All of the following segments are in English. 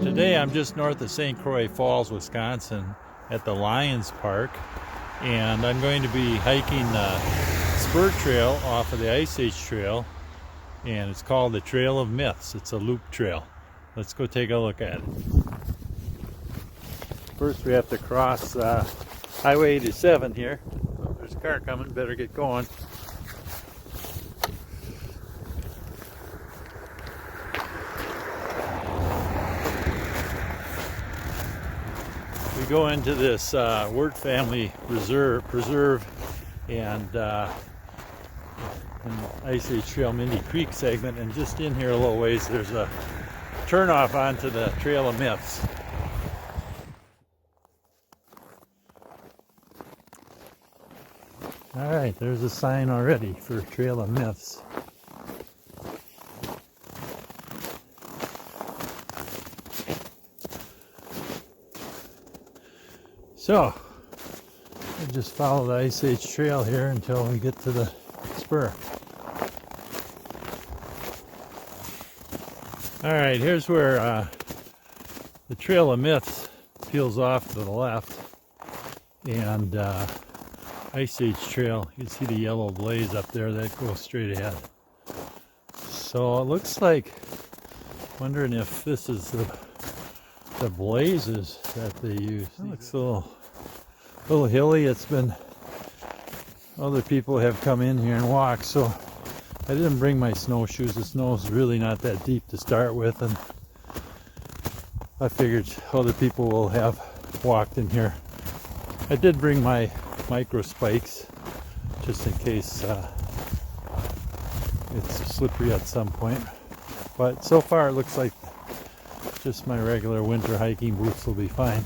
Today I'm just north of St. Croix Falls, Wisconsin at the Lions Park, and I'm going to be hiking the spur trail off of the Ice Age Trail, and it's called the Trail of Myths. It's a loop trail. Let's go take a look at it. First we have to cross Highway 87 here. So there's a car coming, better get going. We go into this Wirt family preserve and an Ice Age Trail Mindy Creek segment, and just in here a little ways there's a turnoff onto the Trail of Myths. Alright, there's a sign already for Trail of Myths. So, we'll just follow the Ice Age Trail here until we get to the spur. Alright, here's where the Trail of Myths peels off to the left, and Ice Age Trail, you can see the yellow blaze up there that goes straight ahead. So it looks like, wondering if this is the blazes that they use. It looks a little hilly. It's been, other people have come in here and walked, so I didn't bring my snowshoes. The snow's really not that deep to start with, and I figured other people will have walked in here. I did bring my micro spikes just in case it's slippery at some point, but so far it looks like just my regular winter hiking boots will be fine.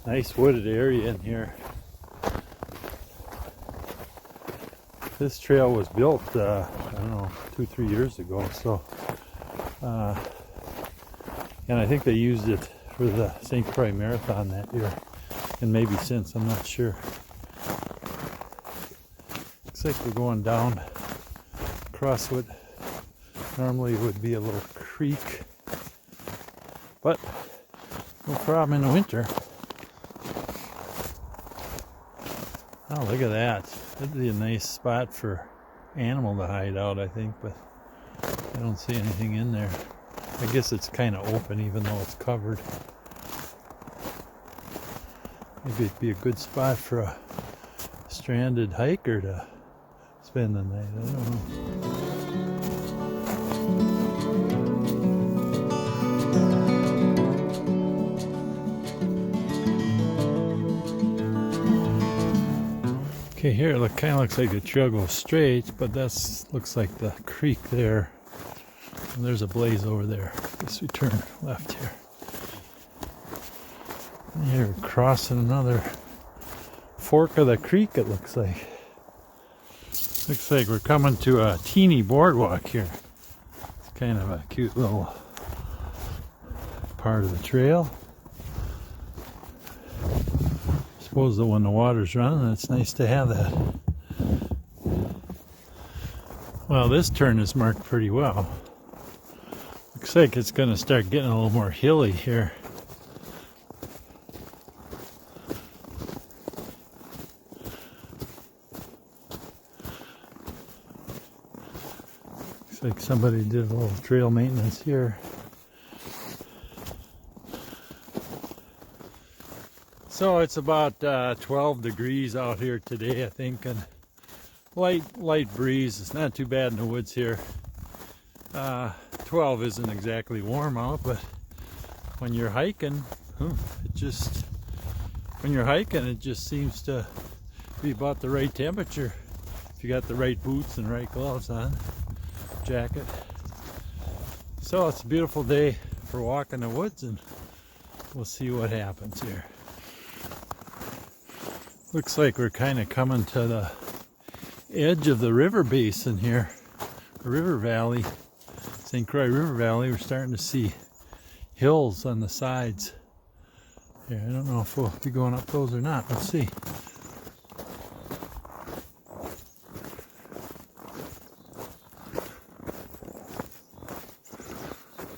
Nice wooded area in here. This trail was built I don't know, 2-3 years ago, so and I think they used it for the St. Croix Marathon that year, and maybe since, I'm not sure. Looks like we're going down across what normally would be a little creek, but no problem in the winter. Oh, look at that. That'd be a nice spot for animal to hide out, I think, but I don't see anything in there. I guess it's kind of open even though it's covered. Maybe it'd be a good spot for a stranded hiker to spend the night. I don't know. Okay, here it kind of looks like the trail goes straight, but that looks like the creek there. And there's a blaze over there. I guess we turn left here. And here we're crossing another fork of the creek, it looks like. Looks like we're coming to a teeny boardwalk here. It's kind of a cute little part of the trail. I suppose that when the water's running, it's nice to have that. Well, this turn is marked pretty well. Looks like it's going to start getting a little more hilly here. Looks like somebody did a little trail maintenance here. So it's about 12 degrees out here today, I think, and light breeze. It's not too bad in the woods here. 12 isn't exactly warm out, but when you're hiking, it just seems to be about the right temperature if you got the right boots and right gloves on, jacket. So it's a beautiful day for walking the woods, and we'll see what happens here. Looks like we're kind of coming to the edge of the river basin here, the river valley. St. Croix River Valley. We're starting to see hills on the sides. Here, I don't know if we'll be going up those or not. Let's see.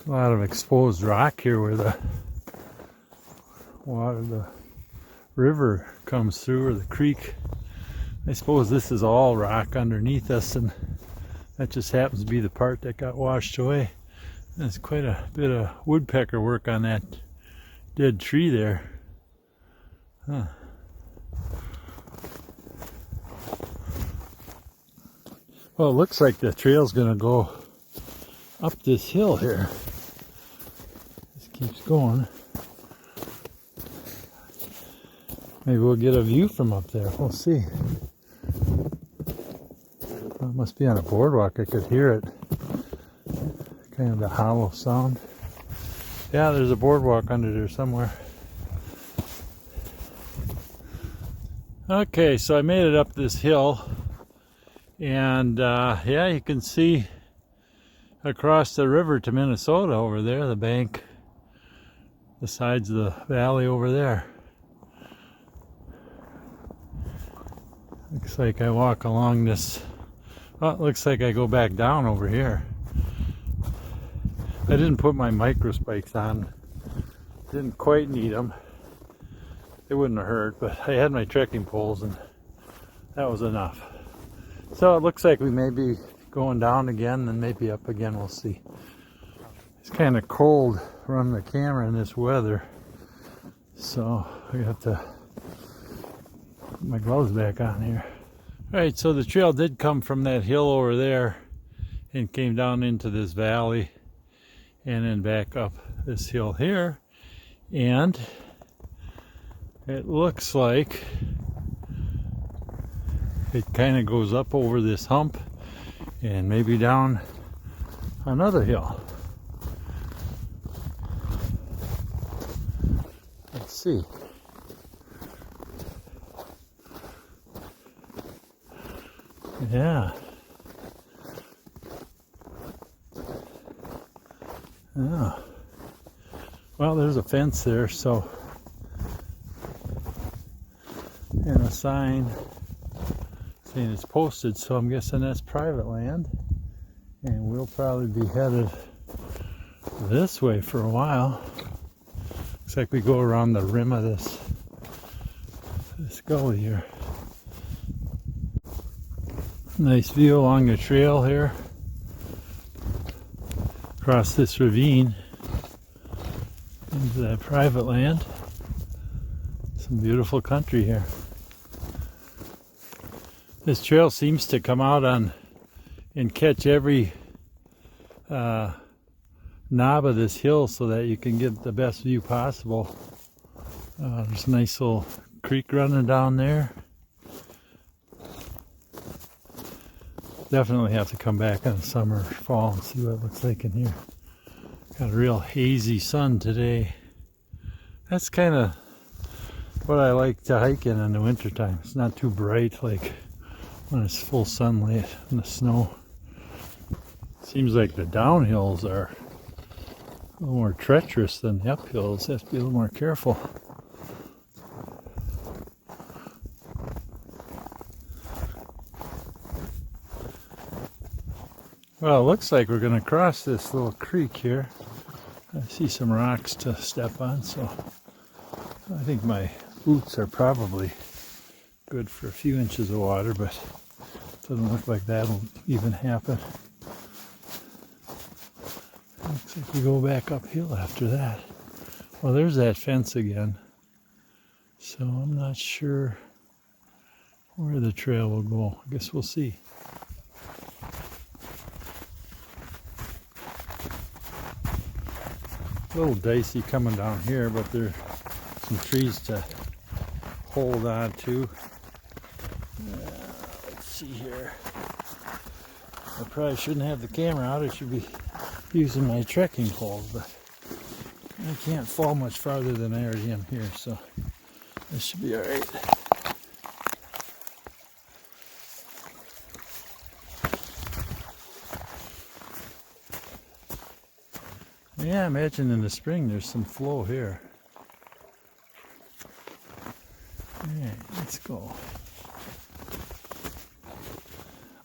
A lot of exposed rock here where the water, the river comes through, or the creek. I suppose this is all rock underneath us, and that just happens to be the part that got washed away. There's quite a bit of woodpecker work on that dead tree there. Huh. Well, it looks like the trail's gonna go up this hill here. This keeps going. Maybe we'll get a view from up there. We'll see. Well, it must be on a boardwalk. I could hear it. Kind of the hollow sound. Yeah, there's a boardwalk under there somewhere. Okay, so I made it up this hill. And yeah, you can see across the river to Minnesota over there, the bank, the sides of the valley over there. Looks like I walk along this. Well, it looks like I go back down over here. I didn't put my micro spikes on. Didn't quite need them. They wouldn't have hurt, but I had my trekking poles and that was enough. So it looks like we may be going down again, then maybe up again, we'll see. It's kind of cold running the camera in this weather, so I have to put my gloves back on here. Alright, so the trail did come from that hill over there and came down into this valley and then back up this hill here, and it looks like it kind of goes up over this hump and maybe down another hill. Let's see. Yeah. Yeah. Well, there's a fence there, so, and a sign saying it's posted, so I'm guessing that's private land, and we'll probably be headed this way for a while. Looks like we go around the rim of this gully here. Nice view along the trail here, across this ravine into that private land. Some beautiful country here. This trail seems to come out on and catch every knob of this hill so that you can get the best view possible. There's a nice little creek running down there. Definitely have to come back in the summer or fall and see what it looks like in here. Got a real hazy sun today. That's kind of what I like to hike in the wintertime. It's not too bright like when it's full sunlight in the snow. Seems like the downhills are a little more treacherous than the uphills. You have to be a little more careful. Well, it looks like we're going to cross this little creek here. I see some rocks to step on, so I think my boots are probably good for a few inches of water, but it doesn't look like that'll even happen. Looks like we go back uphill after that. Well, there's that fence again, so I'm not sure where the trail will go. I guess we'll see. A little dicey coming down here, but there's some trees to hold on to. Let's see here. I probably shouldn't have the camera out. I should be using my trekking poles, but I can't fall much farther than I already am here, so this should be all right. Yeah, imagine in the spring there's some flow here. Alright, let's go.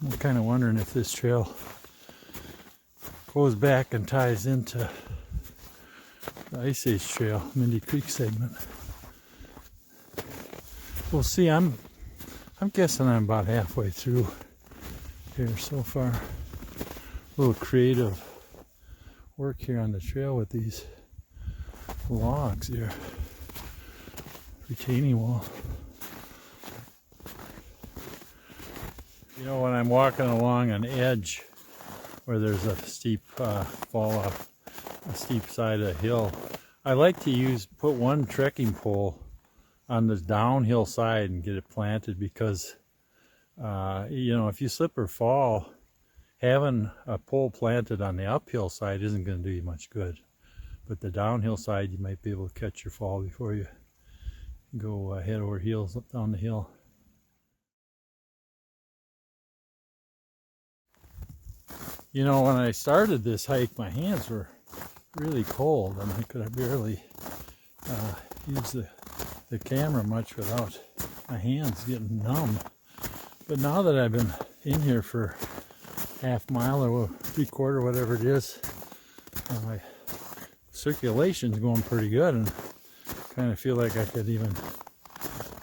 I'm kind of wondering if this trail goes back and ties into the Ice Age Trail, Mindy Creek segment. We'll see. I'm guessing I'm about halfway through here so far. A little creative work here on the trail with these logs here. Retaining wall. You know, when I'm walking along an edge where there's a steep fall off a steep side of a hill, I like to put one trekking pole on the downhill side and get it planted, because you know, if you slip or fall, having a pole planted on the uphill side isn't going to do you much good. But the downhill side, you might be able to catch your fall before you go head over heels up down the hill. You know, when I started this hike, my hands were really cold and I could barely use the camera much without my hands getting numb. But now that I've been in here for half mile or 3/4, whatever it is, my circulation's going pretty good, and kind of feel like I could even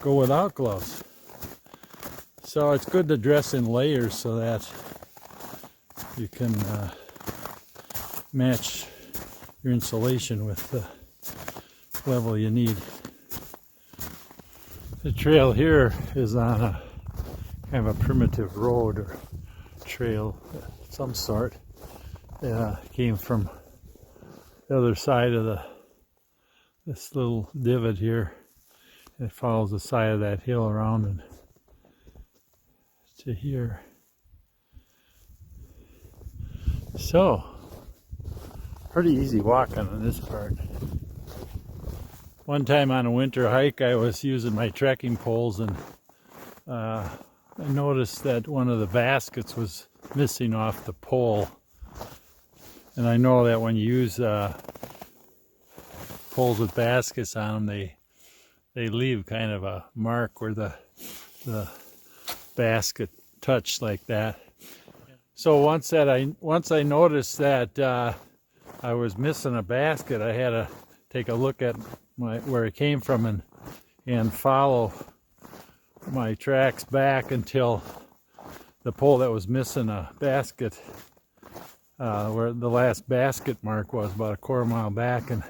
go without gloves. So it's good to dress in layers so that you can match your insulation with the level you need. The trail here is on a kind of a primitive road or trail of some sort. Came from the other side of this little divot here. It follows the side of that hill around and to here. So, pretty easy walking on this part. One time on a winter hike, I was using my trekking poles, and I noticed that one of the baskets was missing off the pole. And I know that when you use poles with baskets on them, they leave kind of a mark where the basket touched like that. So once I noticed that I was missing a basket, I had to take a look at where it came from and follow my tracks back until the pole that was missing a basket, where the last basket mark was, about 1/4 mile back, and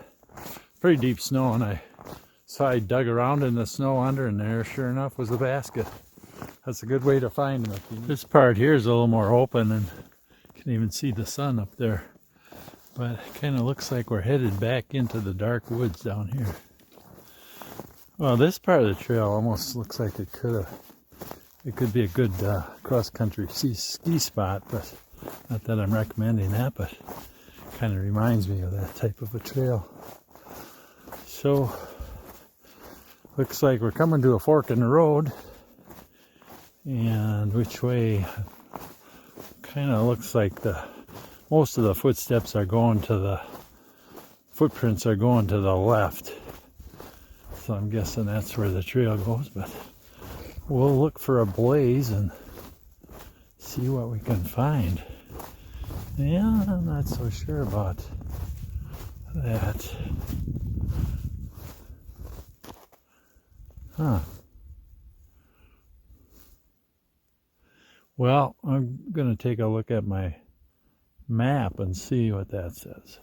pretty deep snow. And I dug around in the snow under, and there, sure enough, was the basket. That's a good way to find them. This part here is a little more open, and you can even see the sun up there. But it kind of looks like we're headed back into the dark woods down here. Well, this part of the trail almost looks like it could be a good cross-country ski spot, but not that I'm recommending that, but kind of reminds me of that type of a trail. So, looks like we're coming to a fork in the road, and which way, kind of looks like most of the footprints are going to the left. So I'm guessing that's where the trail goes, but we'll look for a blaze and see what we can find. Yeah, I'm not so sure about that. Huh. Well, I'm going to take a look at my map and see what that says.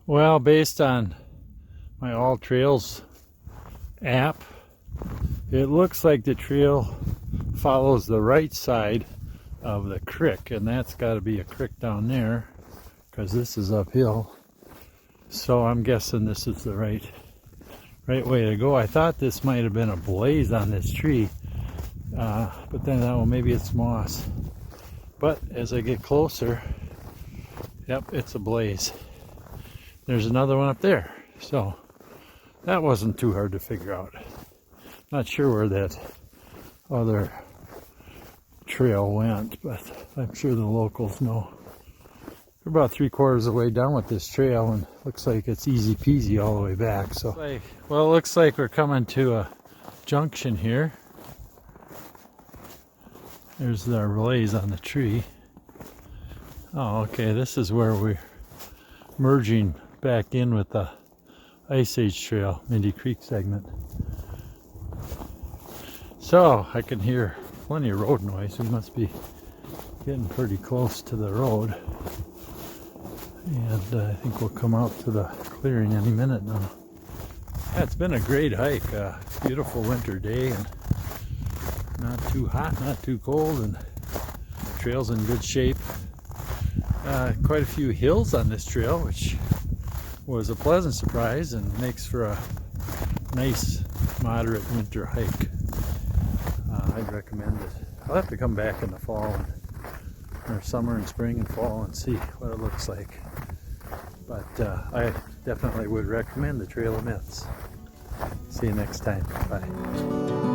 Well, based on my All Trails app, it looks like the trail follows the right side of the creek, and that's got to be a creek down there because this is uphill. So I'm guessing this is the right way to go. I thought this might have been a blaze on this tree, but then well, maybe it's moss. But as I get closer, yep, it's a blaze. There's another one up there. So that wasn't too hard to figure out. Not sure where that other trail went, but I'm sure the locals know. We're about 3/4 of the way down with this trail, and looks like it's easy peasy all the way back. So, well, it looks like we're coming to a junction here. There's our blaze on the tree. Oh, okay, this is where we're merging back in with the Ice Age Trail, Mindy Creek segment. So I can hear plenty of road noise. We must be getting pretty close to the road. And I think we'll come out to the clearing any minute now. Yeah, it's been a great hike. Beautiful winter day, and not too hot, not too cold, and the trail's in good shape. Quite a few hills on this trail, which was a pleasant surprise and makes for a nice, moderate winter hike. I'd recommend it. I'll have to come back in the fall, or summer and spring and fall, and see what it looks like. But I definitely would recommend the Trail of Myths. See you next time. Bye.